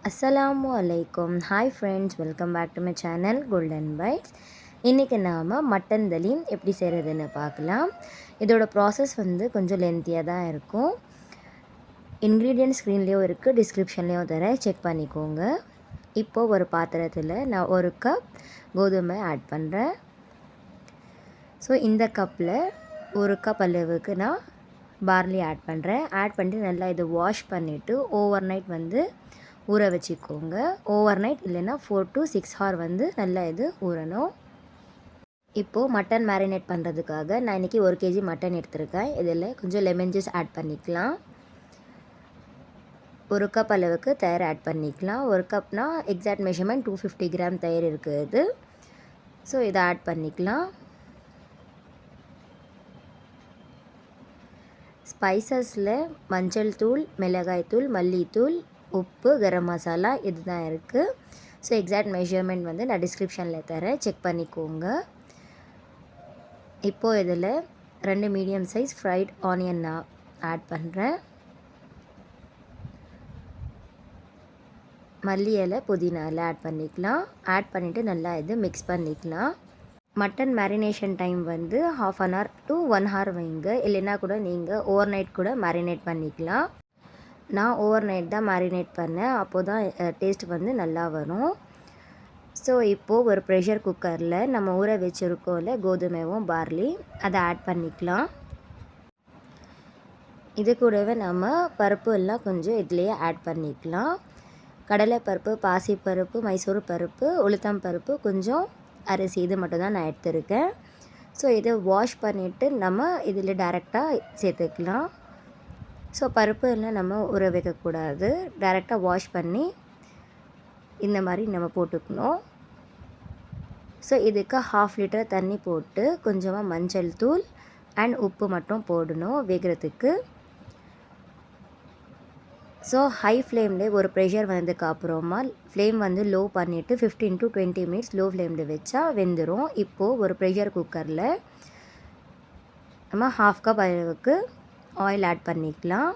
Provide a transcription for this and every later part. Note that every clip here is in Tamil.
அஸ்ஸலாமு அலைக்கும். Hi friends, welcome back to my channel golden bites. இன்றைக்கி நாம் மட்டன் தலீம் எப்படி செய்கிறதுன்னு பார்க்கலாம். இதோட ப்ராசஸ் கொஞ்சம் லென்த்தியாக தான் இருக்கும். இன்க்ரீடியன்ட் ஸ்க்ரீன்லேயும் இருக்குது, டிஸ்கிரிப்ஷன்லேயும் தரேன், செக் பண்ணிக்கோங்க. இப்போது ஒரு பாத்திரத்தில் நான் 1 கப் கோதுமை ஆட் பண்ணுறேன். ஸோ இந்த கப்பில் 1 கப் அளவுக்கு நான் பார்லி ஆட் பண்ணுறேன். ஆட் பண்ணிட்டு நல்லா இதை வாஷ் பண்ணிவிட்டு ஓவர் நைட் ஊற வச்சுக்கோங்க. ஓவர் நைட் இல்லைன்னா 4 to 6 ஹவர் நல்லா இது ஊறணும். இப்போது மட்டன் மேரினேட் பண்ணுறதுக்காக நான் இன்றைக்கி 1 kg மட்டன் எடுத்திருக்கேன். இதில் கொஞ்சம் லெமன் ஜூஸ் ஆட் பண்ணிக்கலாம். 1 கப் அளவுக்கு தயிர் ஆட் பண்ணிக்கலாம். 1 கப்னால் எக்ஸாக்ட் மெஷர்மெண்ட் 250 கிராம் தயிர் இருக்குது. ஸோ இதை ஆட் பண்ணிக்கலாம். ஸ்பைசஸில் மஞ்சள் தூள், மிளகாய் தூள், மல்லித்தூள், உப்பு, கரம் மசாலா இது தான் இருக்குது. ஸோ எக்ஸாக்ட் மெஷர்மெண்ட் நான் டிஸ்கிரிப்ஷனில் தரேன், செக் பண்ணிக்கோங்க. இப்போது இதில் 2 மீடியம் சைஸ் ஃப்ரைட் ஆனியன் நான் ஆட் பண்ணுறேன். மல்லி இலை, புதினா இலை ஆட் பண்ணிக்கலாம். ஆட் பண்ணிவிட்டு நல்லா இது மிக்ஸ் பண்ணிக்கலாம். Mutton marination time 1/2 hour to 1 hour வைங்க. இல்லைன்னா கூட நீங்கள் ஓவர் நைட் கூட மேரினேட் பண்ணிக்கலாம். நான் ஓவர் நைட் தான் மேரினேட் பண்ணேன். அப்போது தான் டேஸ்ட் நல்லா வரும். ஸோ இப்போது ஒரு ப்ரெஷர் குக்கரில் நம்ம ஊற வச்சுருக்கோம்ல கோதுமையும் பார்லி, அதை ஆட் பண்ணிக்கலாம். இது கூடவே நம்ம பருப்பு எல்லாம் கொஞ்சம் இதுலேயே ஆட் பண்ணிக்கலாம். கடலைப்பருப்பு, பாசிப்பருப்பு, மைசூர் பருப்பு, உளுத்தம் பருப்பு, கொஞ்சம் அரிசி, இது மட்டும் தான் நான் எடுத்திருக்கேன். ஸோ இதை வாஷ் பண்ணிவிட்டு நம்ம இதில் டைரெக்டாக சேர்த்துக்கலாம். ஸோ பருப்பு எல்லாம் நம்ம ஊற வைக்கக்கூடாது, டைரெக்டாக வாஷ் பண்ணி இந்த மாதிரி நம்ம போட்டுக்கணும். ஸோ இதுக்கு 1/2 லிட்டர் தண்ணி போட்டு கொஞ்சமாக மஞ்சள் தூள் அண்ட் உப்பு மட்டும் போடணும் வேகிறதுக்கு. ஸோ ஹை ஃப்ளேமில் ஒரு ப்ரெஷர் வந்ததுக்கு அப்புறமா ஃப்ளேம் லோ பண்ணிவிட்டு 15 to 20 மினிட்ஸ் லோ ஃப்ளேமில் வச்சா வெந்துடும். இப்போது ஒரு ப்ரெஷர் குக்கரில் நம்ம 1/2 கப் அளவுக்கு ஆயில் ஆட் பண்ணிக்கலாம்.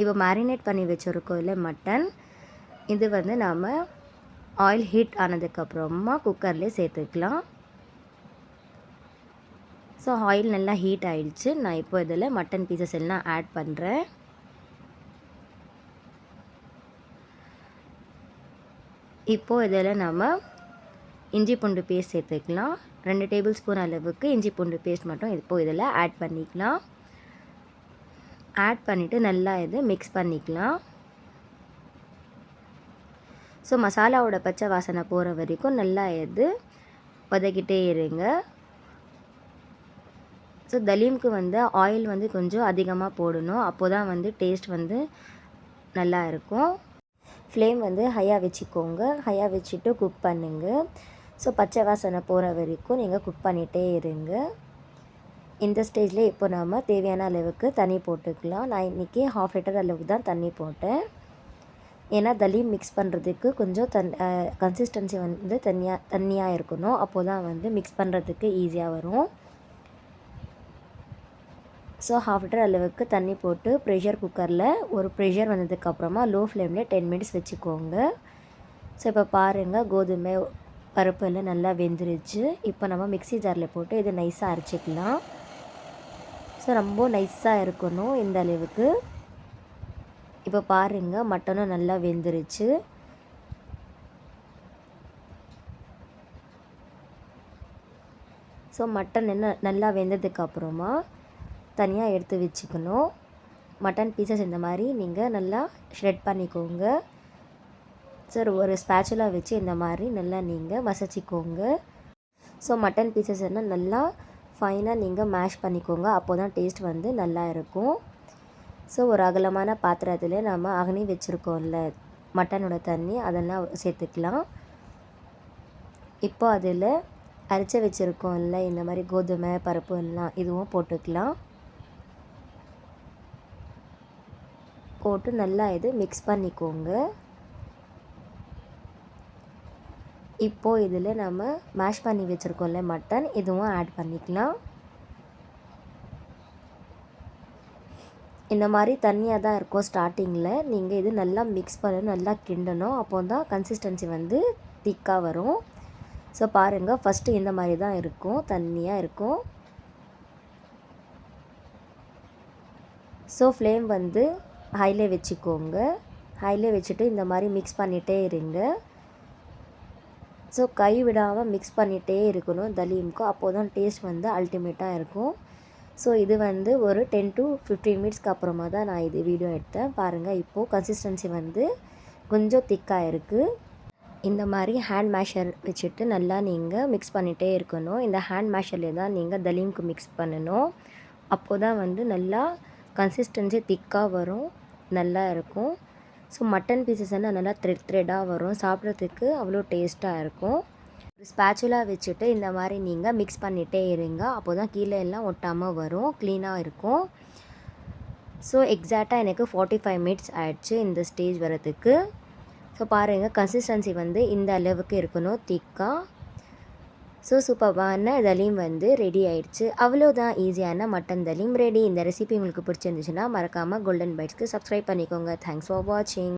இப்போ மேரினேட் பண்ணி வச்சுருக்கோம் இல்லை மட்டன், இது நாம் ஆயில் ஹீட் ஆனதுக்கப்புறமா குக்கர்லேயே சேர்த்துக்கலாம். ஸோ ஆயில் நல்லா ஹீட் ஆகிடுச்சு. நான் இப்போ இதில் மட்டன் பீசஸ் எல்லாம் ஆட் பண்ணுறேன். இப்போது இதில் நம்ம இஞ்சி பூண்டு பேஸ்ட் சேர்த்துக்கலாம். 2 டேபிள் ஸ்பூன் அளவுக்கு இஞ்சி பூண்டு பேஸ்ட் மட்டும் இப்போது இதில் ஆட் பண்ணிக்கலாம். ஆட் பண்ணிவிட்டு நல்லா இது மிக்ஸ் பண்ணிக்கலாம். ஸோ மசாலாவோட பச்சை வாசனை போகிற வரைக்கும் நல்லா இது வதக்கிட்டே இருங்க. ஸோ தலீமுக்கு ஆயில் கொஞ்சம் அதிகமாக போடணும். அப்போ தான் டேஸ்ட் நல்லா இருக்கும். ஃப்ளேம் ஹையாக வச்சுக்கோங்க. ஹையாக வச்சுட்டு குக் பண்ணுங்க. ஸோ பச்சை வாசனை போகிற வரைக்கும் நீங்கள் குக் பண்ணிகிட்டே இருங்க. இந்த ஸ்டேஜில் இப்போ நாம் தேவையான அளவுக்கு தண்ணி போட்டுக்கலாம். நான் இன்றைக்கி 1/2 லிட்டர் அளவுக்கு தான் தண்ணி போட்டேன். ஏன்னா தலீம் மிக்ஸ் பண்ணுறதுக்கு கொஞ்சம் கன்சிஸ்டன்சி தண்ணியாக இருக்கணும். அப்போ தான் மிக்ஸ் பண்ணுறதுக்கு ஈஸியாக வரும். ஸோ 1/2 லிட்டர் அளவுக்கு தண்ணி போட்டு ப்ரெஷர் குக்கரில் ஒரு ப்ரெஷர் வந்ததுக்கப்புறமா லோ ஃப்ளேமில் 10 மினிட்ஸ் வச்சுக்கோங்க. ஸோ இப்போ பாருங்கள், கோதுமை பருப்பு எல்லாம் நல்லா வெந்துருச்சு. இப்போ நம்ம மிக்ஸி ஜாரில் போட்டு இதை நைஸாக அரைச்சிக்கலாம். ஸோ ரொம்ப நைஸாக இருக்கணும் இந்த அளவுக்கு. இப்போ பாருங்கள், மட்டனும் நல்லா வெந்துருச்சு. ஸோ மட்டன் நல்லா வெந்ததுக்கப்புறமா தனியாக எடுத்து வச்சுக்கணும். மட்டன் பீசஸ் இந்த மாதிரி நீங்கள் நல்லா ஷ்ரெட் பண்ணிக்கோங்க. சார் ஒரு ஸ்பேச்சுலா வச்சு இந்த மாதிரி நல்லா நீங்கள் மசிச்சிக்கோங்க. ஸோ மட்டன் பீசஸ் எல்லாம் நல்லா ஃபைனாக நீங்கள் மேஷ் பண்ணிக்கோங்க. அப்போ தான் டேஸ்ட் நல்லா இருக்கும். ஸோ ஒரு அகலமான பாத்திரத்தில் நம்ம அகனி வச்சுருக்கோம்ல மட்டனோட தண்ணி, அதெல்லாம் சேர்த்துக்கலாம். இப்போ அதில் அரைச்சி வச்சுருக்கோம்ல இந்த மாதிரி கோதுமை பருப்பு எல்லாம், இதுவும் போட்டுக்கலாம். போட்டு நல்லா இது மிக்ஸ் பண்ணிக்கோங்க. இப்போது இதில் நம்ம மேஷ் பண்ணி வச்சுருக்கோம்ல மட்டன், இதுவும் ஆட் பண்ணிக்கலாம். இந்த மாதிரி தண்ணியாக தான் இருக்கும் ஸ்டார்டிங்கில். நீங்கள் இது நல்லா மிக்ஸ் பண்ணணும், நல்லா கிண்டணும். அப்போ தான் கன்சிஸ்டன்சி வந்து திக்காக வரும். ஸோ பாருங்கள், ஃபஸ்ட்டு இந்த மாதிரி தான் இருக்கும், தண்ணியாக இருக்கும். ஸோ ஃப்ளேம் வந்து ஹைலே வச்சுக்கோங்க. ஹைலே வச்சுட்டு இந்த மாதிரி மிக்ஸ் பண்ணிகிட்டே இருங்க. ஸோ கை விடாமல் மிக்ஸ் பண்ணிகிட்டே இருக்கணும் தலீமுக்கு. அப்போது தான் டேஸ்ட் வந்து அல்டிமேட்டாக இருக்கும். ஸோ இது வந்து ஒரு 10 to 15 மினிட்ஸ்க்கு அப்புறமா தான் நான் இது வீடியோ எடுத்தேன். பாருங்கள், இப்போது கன்சிஸ்டன்சி வந்து கொஞ்சம் திக்காக இருக்குது. இந்த மாதிரி ஹேண்ட் மேஷர் வச்சுட்டு நல்லா நீங்கள் மிக்ஸ் பண்ணிகிட்டே இருக்கணும். இந்த ஹேண்ட் மேஷர்லேயே தான் நீங்கள் தலீமுக்கு மிக்ஸ் பண்ணணும். அப்போது தான் வந்து நல்லா கன்சிஸ்டன்சி திக்காக வரும், நல்லா இருக்கும். ஸோ மட்டன் பீசஸ் வந்து நல்லா த்ரெட்டாக வரும், சாப்பிட்றதுக்கு அவ்வளோ டேஸ்ட்டாக இருக்கும். ஒரு ஸ்பேச்சுலா வச்சுட்டு இந்த மாதிரி நீங்கள் மிக்ஸ் பண்ணிகிட்டே இருங்க. அப்போ தான் கீழே எல்லாம் ஒட்டாமல் வரும், க்ளீனாக இருக்கும். ஸோ எக்ஸாக்டாக எனக்கு 45 மினிட்ஸ் ஆயிடுச்சு இந்த ஸ்டேஜ் வரதுக்கு. ஸோ பாருங்கள், கன்சிஸ்டன்சி வந்து இந்த அளவுக்கு இருக்கணும், திக்காக. ஸோ சூப்பர்பான தலீம் வந்து ரெடி ஆயிடுச்சு. அவ்வளோதான், ஈஸியான மட்டன் தலீம் ரெடி. இந்த ரெசிபி உங்களுக்கு பிடிச்சிருந்துச்சுன்னா மறக்காமல் கோல்டன் பைட்ஸ்க்கு சப்ஸ்கிரைப் பண்ணிக்கோங்க. தேங்க்ஸ் ஃபார் வாட்சிங்.